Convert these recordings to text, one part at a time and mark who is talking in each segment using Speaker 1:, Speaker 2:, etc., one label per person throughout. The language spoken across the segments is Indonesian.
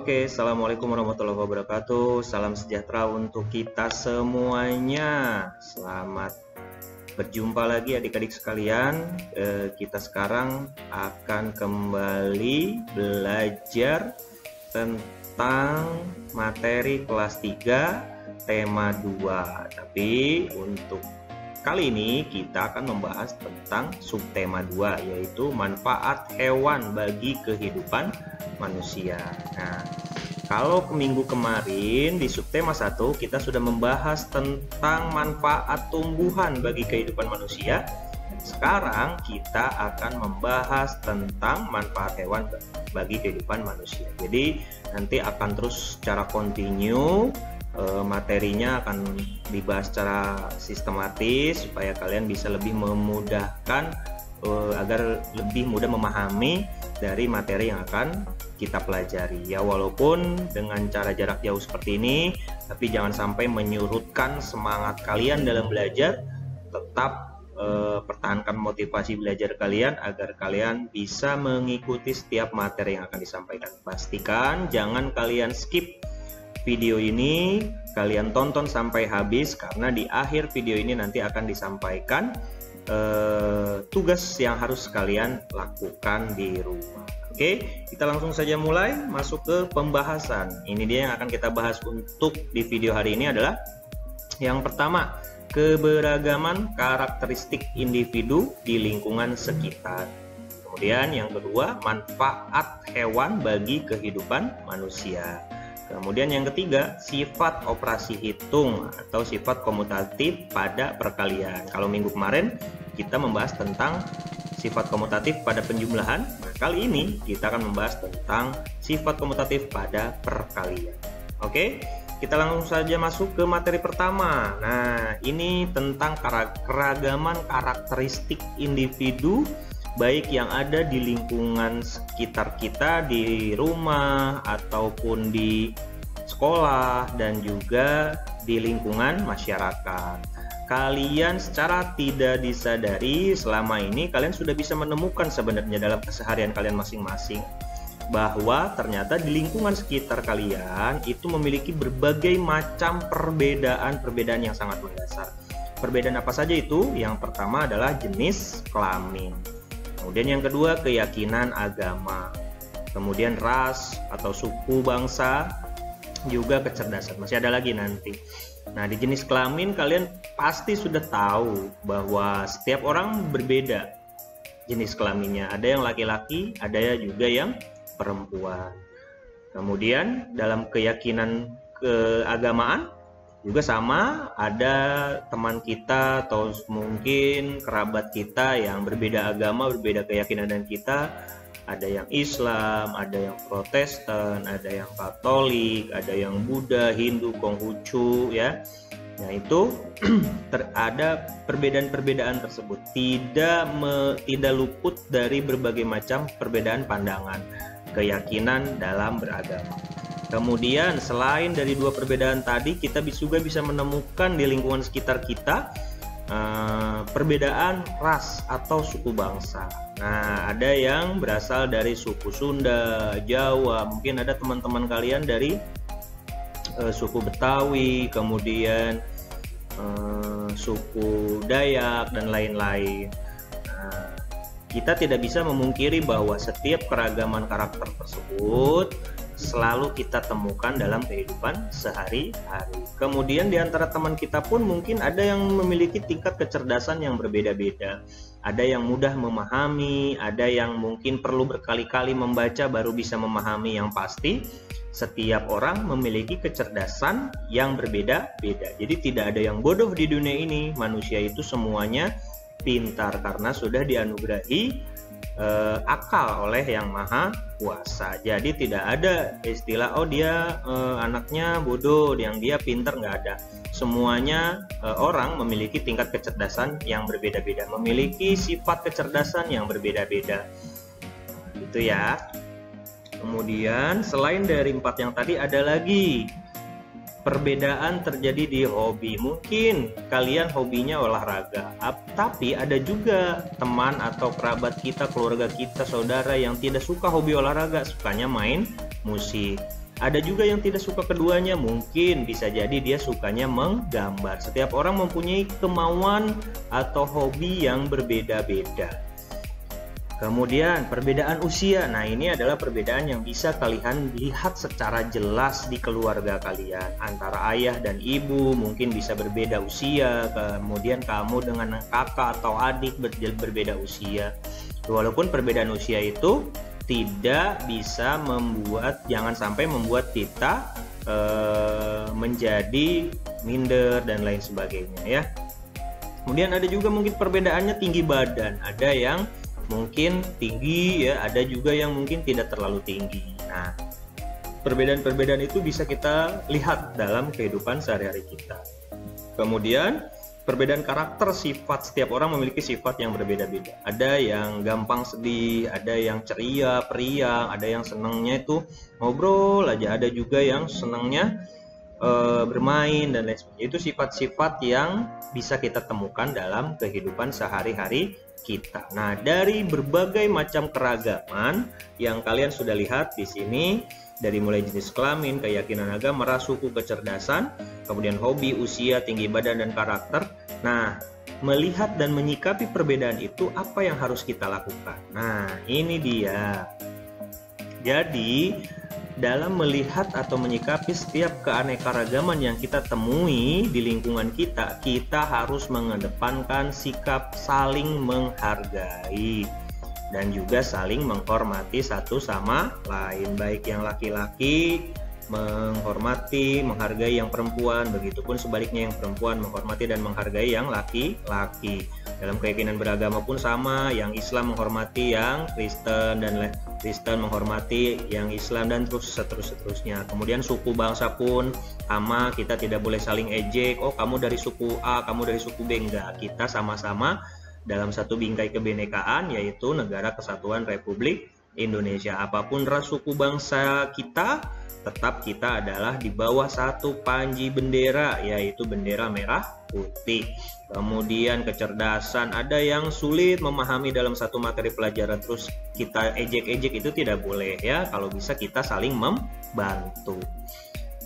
Speaker 1: Oke, Assalamualaikum warahmatullahi wabarakatuh. Salam sejahtera untuk kita semuanya. Selamat berjumpa lagi adik-adik sekalian. Kita sekarang akan kembali belajar tentang materi kelas 3 tema 2. Tapi untuk kali ini kita akan membahas tentang subtema 2, yaitu manfaat hewan bagi kehidupan manusia. Nah, kalau minggu kemarin di subtema 1 kita sudah membahas tentang manfaat tumbuhan bagi kehidupan manusia. Sekarang kita akan membahas tentang manfaat hewan bagi kehidupan manusia. Jadi nanti akan terus secara kontinu, materinya akan dibahas secara sistematis supaya kalian bisa lebih memudahkan agar lebih mudah memahami dari materi yang akan kita pelajari. Ya, walaupun dengan cara jarak jauh seperti ini, tapi jangan sampai menyurutkan semangat kalian dalam belajar. Tetap pertahankan motivasi belajar kalian agar kalian bisa mengikuti setiap materi yang akan disampaikan. Pastikan jangan kalian skip video ini, kalian tonton sampai habis, karena di akhir video ini nanti akan disampaikan tugas yang harus kalian lakukan di rumah. Oke, kita langsung saja mulai masuk ke pembahasan. Ini dia yang akan kita bahas untuk di video hari ini adalah yang pertama, keberagaman karakteristik individu di lingkungan sekitar. Kemudian yang kedua, manfaat hewan bagi kehidupan manusia. Kemudian yang ketiga, sifat operasi hitung atau sifat komutatif pada perkalian. Kalau minggu kemarin kita membahas tentang sifat komutatif pada penjumlahan. Nah, kali ini kita akan membahas tentang sifat komutatif pada perkalian. Oke, kita langsung saja masuk ke materi pertama. Nah, ini tentang keragaman karakteristik individu baik yang ada di lingkungan sekitar kita, di rumah ataupun di sekolah dan juga di lingkungan masyarakat. Kalian secara tidak disadari selama ini kalian sudah bisa menemukan sebenarnya dalam keseharian kalian masing-masing bahwa ternyata di lingkungan sekitar kalian itu memiliki berbagai macam perbedaan yang sangat mendasar. Perbedaan apa saja itu? Yang pertama adalah jenis kelamin. Kemudian yang kedua, keyakinan agama. Kemudian ras atau suku bangsa, juga kecerdasan. Masih ada lagi nanti. Nah, di jenis kelamin kalian pasti sudah tahu bahwa setiap orang berbeda jenis kelaminnya. Ada yang laki-laki, ada juga yang perempuan. Kemudian dalam keyakinan keagamaan juga sama, ada teman kita atau mungkin kerabat kita yang berbeda agama, berbeda keyakinan dan kita. Ada yang Islam, ada yang Protestan, ada yang Katolik, ada yang Buddha, Hindu, Konghucu, ya. Nah, itu ada perbedaan-perbedaan tersebut. Tidak luput dari berbagai macam perbedaan pandangan, keyakinan dalam beragama. Kemudian selain dari dua perbedaan tadi, kita juga bisa menemukan di lingkungan sekitar kita perbedaan ras atau suku bangsa. Nah, ada yang berasal dari suku Sunda, Jawa, mungkin ada teman-teman kalian dari suku Betawi, kemudian suku Dayak dan lain-lain. Nah, kita tidak bisa memungkiri bahwa setiap keragaman karakter tersebut selalu kita temukan dalam kehidupan sehari-hari. Kemudian di antara teman kita pun mungkin ada yang memiliki tingkat kecerdasan yang berbeda-beda. Ada yang mudah memahami, ada yang mungkin perlu berkali-kali membaca baru bisa memahami. Yang pasti setiap orang memiliki kecerdasan yang berbeda-beda. Jadi tidak ada yang bodoh di dunia ini. Manusia itu semuanya pintar karena sudah dianugerahi akal oleh Yang Maha Kuasa. Jadi tidak ada istilah dia anaknya bodoh, yang dia pintar, nggak ada. Semuanya orang memiliki tingkat kecerdasan yang berbeda-beda, memiliki sifat kecerdasan yang berbeda-beda. Gitu ya. Kemudian selain dari 4 yang tadi ada lagi perbedaan terjadi di hobi. Mungkin kalian hobinya olahraga, tapi ada juga teman atau kerabat kita, keluarga kita, saudara yang tidak suka hobi olahraga, sukanya main musik. Ada juga yang tidak suka keduanya, mungkin bisa jadi dia sukanya menggambar. Setiap orang mempunyai kemauan atau hobi yang berbeda-beda. Kemudian perbedaan usia. Nah, ini adalah perbedaan yang bisa kalian lihat secara jelas di keluarga kalian. Antara ayah dan ibu mungkin bisa berbeda usia. Kemudian kamu dengan kakak atau adik berbeda usia. Walaupun perbedaan usia itu tidak bisa jangan sampai membuat kita menjadi minder dan lain sebagainya ya. Kemudian ada juga mungkin perbedaannya tinggi badan. Ada yang mungkin tinggi ya, ada juga yang mungkin tidak terlalu tinggi. Nah, perbedaan-perbedaan itu bisa kita lihat dalam kehidupan sehari-hari kita. Kemudian perbedaan karakter, sifat. Setiap orang memiliki sifat yang berbeda-beda. Ada yang gampang sedih, ada yang ceria, periang, ada yang senangnya itu ngobrol aja, ada juga yang senangnya bermain dan lain sebagainya. Itu sifat-sifat yang bisa kita temukan dalam kehidupan sehari-hari kita. Nah, dari berbagai macam keragaman yang kalian sudah lihat di sini, dari mulai jenis kelamin, keyakinan agama, ras, suku, kecerdasan, kemudian hobi, usia, tinggi badan, dan karakter. Nah, melihat dan menyikapi perbedaan itu, apa yang harus kita lakukan? Nah, ini dia. Jadi, dalam melihat atau menyikapi setiap keanekaragaman yang kita temui di lingkungan kita, kita harus mengedepankan sikap saling menghargai dan juga saling menghormati satu sama lain. Baik yang laki-laki menghormati, menghargai yang perempuan, begitupun sebaliknya yang perempuan menghormati dan menghargai yang laki-laki. Dalam keyakinan beragama pun sama, yang Islam menghormati yang Kristen dan Kristen menghormati yang Islam dan seterusnya. Kemudian suku bangsa pun sama, kita tidak boleh saling ejek, oh kamu dari suku A, kamu dari suku B, enggak. Kita sama-sama dalam satu bingkai kebinekaan, yaitu Negara Kesatuan Republik Indonesia. Apapun ras, suku, bangsa kita, tetap kita adalah di bawah satu panji bendera, yaitu bendera merah putih. Kemudian kecerdasan, ada yang sulit memahami dalam satu materi pelajaran terus kita ejek-ejek, itu tidak boleh ya. Kalau bisa kita saling membantu.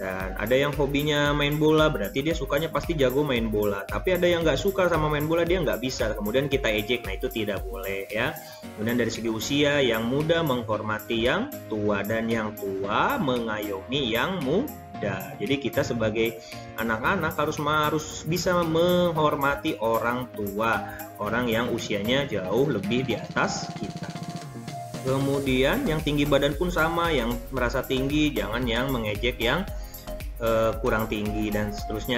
Speaker 1: Dan ada yang hobinya main bola, berarti dia sukanya pasti jago main bola. Tapi ada yang nggak suka sama main bola, dia nggak bisa. Kemudian kita ejek, nah itu tidak boleh ya. Kemudian dari segi usia, yang muda menghormati yang tua dan yang tua mengayomi yang muda. Jadi kita sebagai anak-anak harus bisa menghormati orang tua, orang yang usianya jauh lebih di atas kita. Kemudian yang tinggi badan pun sama, yang merasa tinggi jangan yang mengejek yang kurang tinggi dan seterusnya.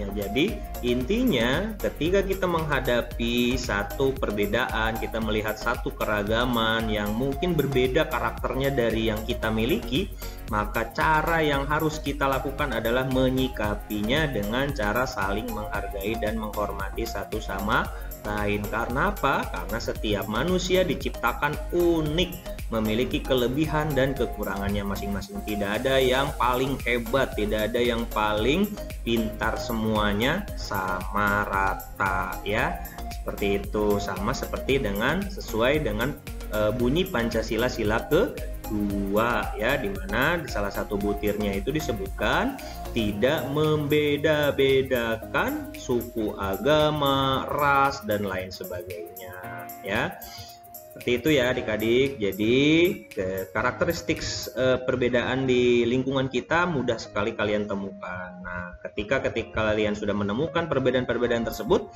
Speaker 1: Jadi intinya ketika kita menghadapi satu perbedaan, kita melihat satu keragaman yang mungkin berbeda karakternya dari yang kita miliki, maka cara yang harus kita lakukan adalah menyikapinya dengan cara saling menghargai dan menghormati satu sama lain. Karena apa? Karena setiap manusia diciptakan unik, memiliki kelebihan dan kekurangannya masing-masing. Tidak ada yang paling hebat, tidak ada yang paling pintar, semuanya sama rata ya. Seperti itu, sama seperti sesuai dengan bunyi Pancasila sila kedua ya, dimana di salah satu butirnya itu disebutkan tidak membeda-bedakan suku, agama, ras dan lain sebagainya ya. Seperti itu ya adik-adik. Jadi karakteristik perbedaan di lingkungan kita mudah sekali kalian temukan. Nah, ketika kalian sudah menemukan perbedaan-perbedaan tersebut,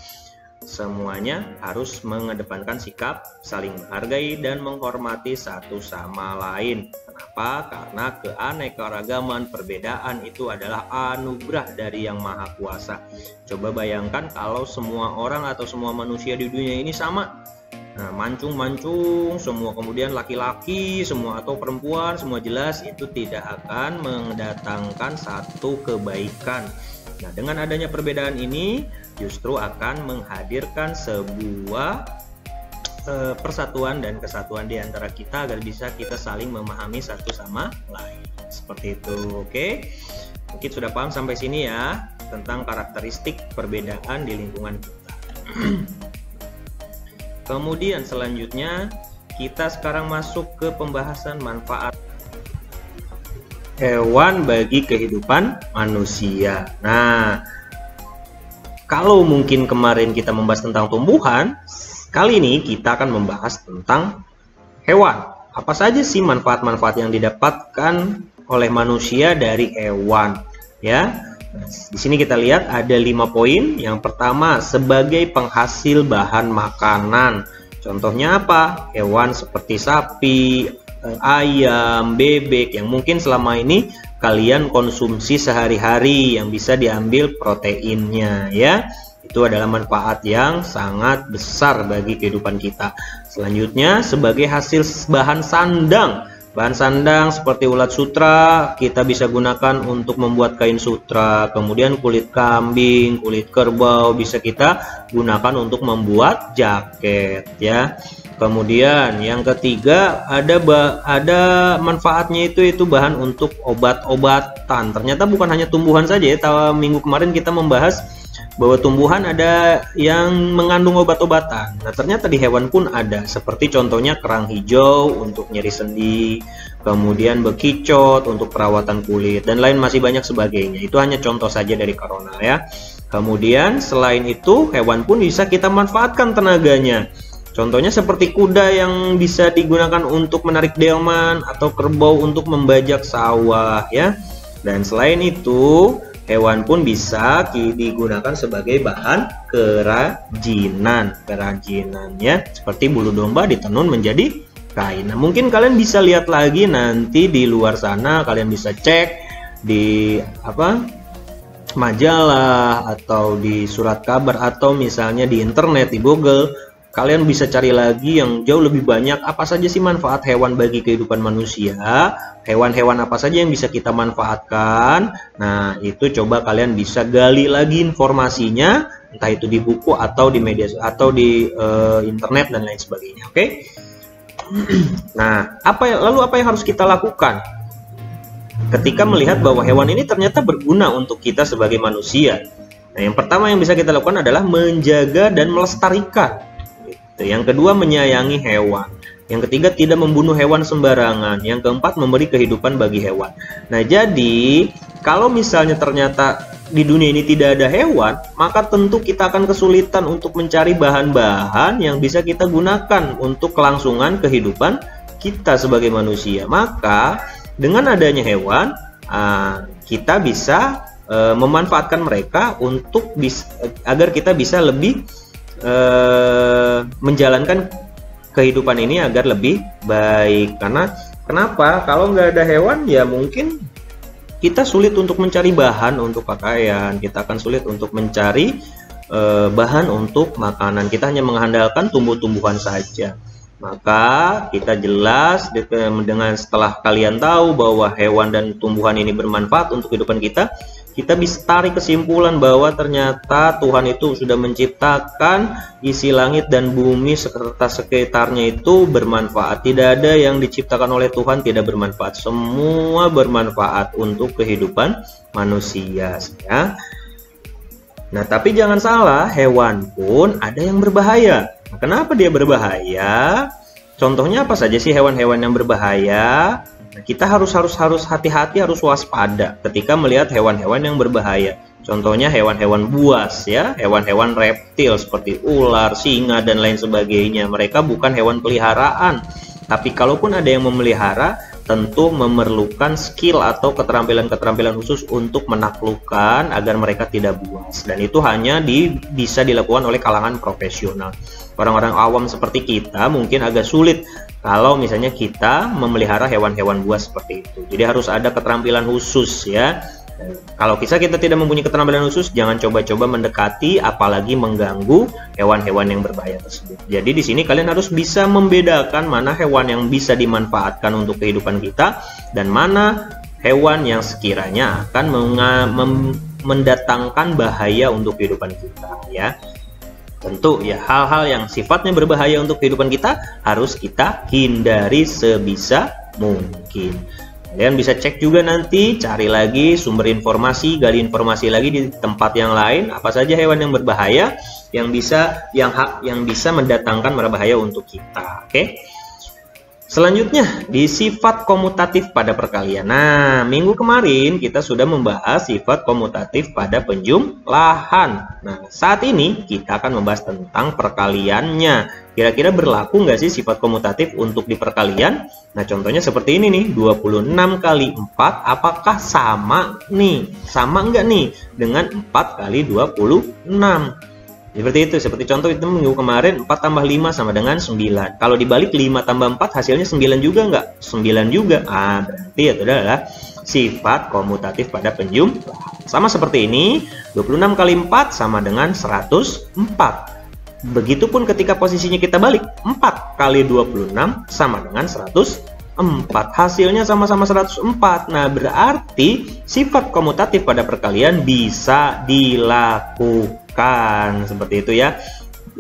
Speaker 1: semuanya harus mengedepankan sikap saling menghargai dan menghormati satu sama lain. Kenapa? Karena keanekaragaman perbedaan itu adalah anugerah dari Yang Maha Kuasa. Coba bayangkan kalau semua orang atau semua manusia di dunia ini sama. Nah, mancung-mancung semua, kemudian laki-laki semua atau perempuan semua, jelas itu tidak akan mendatangkan satu kebaikan. Nah, dengan adanya perbedaan ini justru akan menghadirkan sebuah persatuan dan kesatuan di antara kita agar bisa kita saling memahami satu sama lain. Seperti itu, oke? Mungkin sudah paham sampai sini ya tentang karakteristik perbedaan di lingkungan kita. Kemudian selanjutnya kita sekarang masuk ke pembahasan manfaat. hewan bagi kehidupan manusia. Nah, kalau mungkin kemarin kita membahas tentang tumbuhan, kali ini kita akan membahas tentang hewan. Apa saja sih manfaat-manfaat yang didapatkan oleh manusia dari hewan? Ya, di sini kita lihat ada 5 poin. Yang pertama, sebagai penghasil bahan makanan. Contohnya apa? Hewan seperti sapi, ayam, bebek yang mungkin selama ini kalian konsumsi sehari-hari yang bisa diambil proteinnya, ya. Itu adalah manfaat yang sangat besar bagi kehidupan kita. Selanjutnya, sebagai hasil bahan sandang. Bahan sandang seperti ulat sutra kita bisa gunakan untuk membuat kain sutra. Kemudian kulit kambing, kulit kerbau bisa kita gunakan untuk membuat jaket, ya. Kemudian yang ketiga ada manfaatnya itu bahan untuk obat-obatan. Ternyata bukan hanya tumbuhan saja ya. Minggu kemarin kita membahas bahwa tumbuhan ada yang mengandung obat-obatan. Nah, ternyata di hewan pun ada, seperti contohnya kerang hijau untuk nyeri sendi, kemudian bekicot untuk perawatan kulit, dan lain masih banyak sebagainya. Itu hanya contoh saja dari corona, ya. Kemudian selain itu, hewan pun bisa kita manfaatkan tenaganya. Contohnya seperti kuda yang bisa digunakan untuk menarik delman, atau kerbau untuk membajak sawah, ya. Dan selain itu, hewan pun bisa digunakan sebagai bahan kerajinan, ya. Seperti bulu domba ditenun menjadi kain. Nah, mungkin kalian bisa lihat lagi nanti di luar sana, kalian bisa cek di majalah atau di surat kabar atau misalnya di internet, di Google. Kalian bisa cari lagi yang jauh lebih banyak apa saja sih manfaat hewan bagi kehidupan manusia. Hewan-hewan apa saja yang bisa kita manfaatkan. Nah, itu coba kalian bisa gali lagi informasinya, entah itu di buku atau di media atau di internet dan lain sebagainya. Oke? Nah, lalu apa yang harus kita lakukan ketika melihat bahwa hewan ini ternyata berguna untuk kita sebagai manusia? Nah, yang pertama yang bisa kita lakukan adalah menjaga dan melestarikan. Yang kedua, menyayangi hewan. Yang ketiga, tidak membunuh hewan sembarangan. Yang keempat, memberi kehidupan bagi hewan. Nah, jadi kalau misalnya ternyata di dunia ini tidak ada hewan, maka tentu kita akan kesulitan untuk mencari bahan-bahan yang bisa kita gunakan untuk kelangsungan kehidupan kita sebagai manusia. Maka dengan adanya hewan, kita bisa memanfaatkan mereka untuk agar kita bisa lebih menjalankan kehidupan ini agar lebih baik. Karena kenapa? Kalau nggak ada hewan ya mungkin kita sulit untuk mencari bahan untuk pakaian, kita akan sulit untuk mencari bahan untuk makanan. Kita hanya mengandalkan tumbuh-tumbuhan saja. Maka kita jelas dengan setelah kalian tahu bahwa hewan dan tumbuhan ini bermanfaat untuk kehidupan kita bisa tarik kesimpulan bahwa ternyata Tuhan itu sudah menciptakan isi langit dan bumi serta sekitarnya itu bermanfaat. Tidak ada yang diciptakan oleh Tuhan tidak bermanfaat. Semua bermanfaat untuk kehidupan manusia, ya. Nah, tapi jangan salah, hewan pun ada yang berbahaya. Nah, kenapa dia berbahaya? Contohnya apa saja sih hewan-hewan yang berbahaya? Nah, kita harus hati-hati, harus waspada ketika melihat hewan-hewan yang berbahaya. Contohnya hewan-hewan buas, ya, hewan-hewan reptil seperti ular, singa dan lain sebagainya. Mereka bukan hewan peliharaan, tapi kalaupun ada yang memelihara, tentu memerlukan skill atau keterampilan-keterampilan khusus untuk menaklukkan agar mereka tidak buas. Dan itu hanya bisa dilakukan oleh kalangan profesional. Orang-orang awam seperti kita mungkin agak sulit kalau misalnya kita memelihara hewan-hewan buas seperti itu. Jadi harus ada keterampilan khusus, ya. Kalau kita tidak mempunyai keterampilan khusus, jangan coba-coba mendekati apalagi mengganggu hewan-hewan yang berbahaya tersebut. Jadi di sini kalian harus bisa membedakan mana hewan yang bisa dimanfaatkan untuk kehidupan kita dan mana hewan yang sekiranya akan mendatangkan bahaya untuk kehidupan kita, ya. Tentu ya hal-hal yang sifatnya berbahaya untuk kehidupan kita harus kita hindari sebisa mungkin. Kalian bisa cek juga nanti, cari lagi sumber informasi, gali informasi lagi di tempat yang lain, apa saja hewan yang berbahaya yang bisa mendatangkan berbahaya untuk kita. Oke. Selanjutnya, di sifat komutatif pada perkalian. Nah, minggu kemarin kita sudah membahas sifat komutatif pada penjumlahan. Nah, saat ini kita akan membahas tentang perkaliannya. Kira-kira berlaku nggak sih sifat komutatif untuk di perkalian? Nah, contohnya seperti ini nih, 26 kali 4, apakah sama nih? Sama nggak nih dengan 4 kali 26? Seperti itu, seperti contoh itu minggu kemarin 4 tambah 5 sama dengan 9. Kalau dibalik 5 tambah 4 hasilnya 9 juga nggak? 9 juga. Berarti itu adalah sifat komutatif pada penjumlahan. Sama seperti ini, 26 kali 4 sama dengan 104. Begitupun ketika posisinya kita balik, 4 kali 26 sama dengan 104. Hasilnya sama-sama 104. Nah, berarti sifat komutatif pada perkalian bisa dilakukan. Seperti itu ya.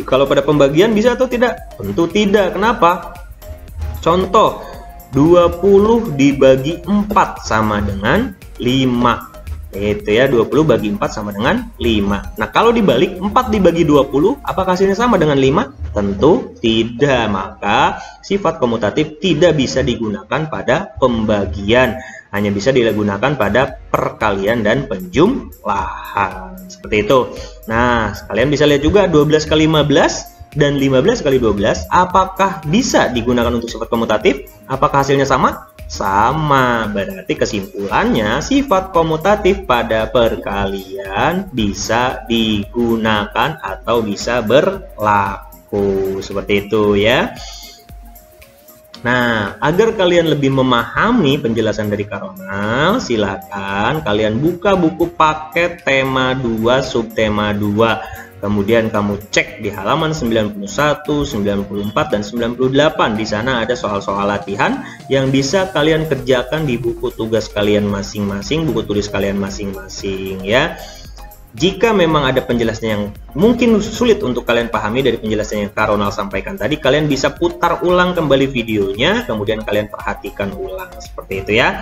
Speaker 1: Kalau pada pembagian bisa atau tidak? Tentu tidak. Kenapa? Contoh, 20 dibagi 4 sama dengan 5. Itu ya, 20 bagi 4 sama dengan 5. Nah, kalau dibalik 4 dibagi 20, apakah hasilnya sama dengan 5? Tentu tidak. Maka sifat komutatif tidak bisa digunakan pada pembagian. Hanya bisa digunakan pada perkalian dan penjumlahan. Seperti itu. Nah, kalian bisa lihat juga 12 kali 15 dan 15 kali 12. Apakah bisa digunakan untuk sifat komutatif? Apakah hasilnya sama? Sama. Berarti kesimpulannya sifat komutatif pada perkalian bisa digunakan atau bisa berlaku. Seperti itu ya. Nah, agar kalian lebih memahami penjelasan dari Karonal, silakan kalian buka buku paket tema 2 subtema 2. Kemudian kamu cek di halaman 91, 94, dan 98. Di sana ada soal-soal latihan yang bisa kalian kerjakan di buku tugas kalian masing-masing, buku tulis kalian masing-masing ya. Jika memang ada penjelasan yang mungkin sulit untuk kalian pahami dari penjelasan yang Karonal sampaikan tadi, kalian bisa putar ulang kembali videonya, kemudian kalian perhatikan ulang. Seperti itu ya.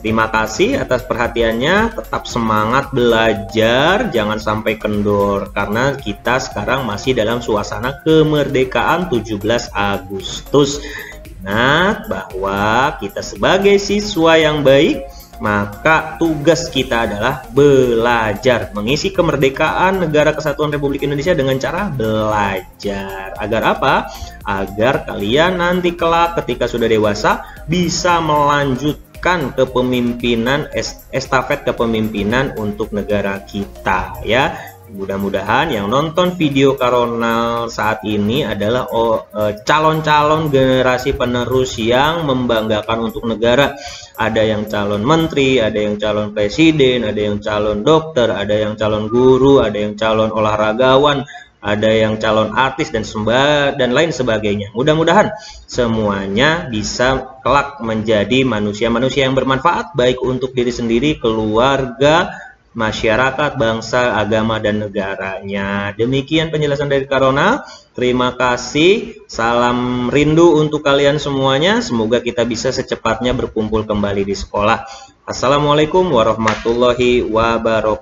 Speaker 1: Terima kasih atas perhatiannya, tetap semangat belajar, jangan sampai kendor, karena kita sekarang masih dalam suasana kemerdekaan 17 Agustus. Ingat bahwa kita sebagai siswa yang baik, maka tugas kita adalah belajar, mengisi kemerdekaan Negara Kesatuan Republik Indonesia dengan cara belajar. Agar apa? Agar kalian nanti kelak ketika sudah dewasa bisa melanjutkan kepemimpinan, estafet kepemimpinan untuk negara kita ya. Mudah-mudahan yang nonton video Karonal saat ini adalah calon-calon generasi penerus yang membanggakan untuk negara. Ada yang calon menteri, ada yang calon presiden, ada yang calon dokter, ada yang calon guru, ada yang calon olahragawan, ada yang calon artis dan lain sebagainya. Mudah-mudahan semuanya bisa kelak menjadi manusia-manusia yang bermanfaat baik untuk diri sendiri, keluarga, masyarakat, bangsa, agama, dan negaranya. Demikian penjelasan dari Karonal. Terima kasih. Salam rindu untuk kalian semuanya. Semoga kita bisa secepatnya berkumpul kembali di sekolah. Assalamualaikum warahmatullahi wabarakatuh.